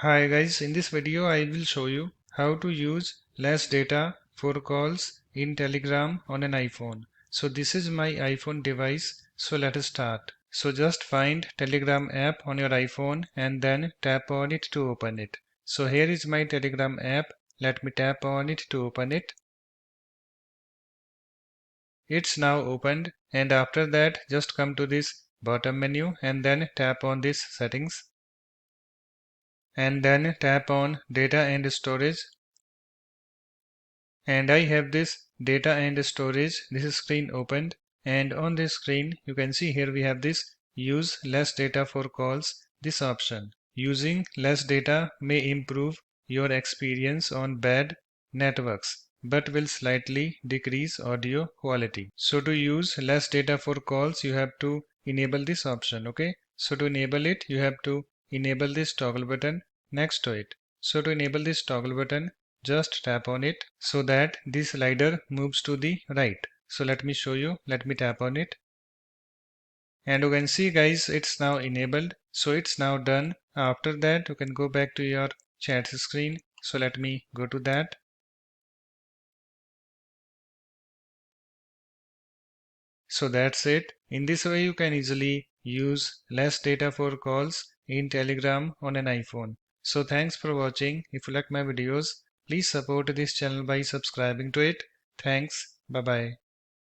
Hi guys, in this video I will show you how to use less data for calls in Telegram on an iPhone. So this is my iPhone device. So let us start. So just find Telegram app on your iPhone and then tap on it to open it. So here is my Telegram app. Let me tap on it to open it. It's now opened, and after that just come to this bottom menu and then tap on this settings and then tap on data and storage. And I have this data and storage, this screen opened, and on this screen you can see here we have this use less data for calls, this option. Using less data may improve your experience on bad networks but will slightly decrease audio quality. So to use less data for calls you have to enable this option. Okay, so to enable it you have to enable this toggle button next to it. So to enable this toggle button, just tap on it so that this slider moves to the right. So let me show you. Let me tap on it. And you can see guys, it's now enabled. So it's now done. After that, you can go back to your chat screen. So let me go to that. So that's it. In this way, you can easily use less data for calls in Telegram on an iPhone. So thanks for watching. If you like my videos, please support this channel by subscribing to it. Thanks. Bye bye.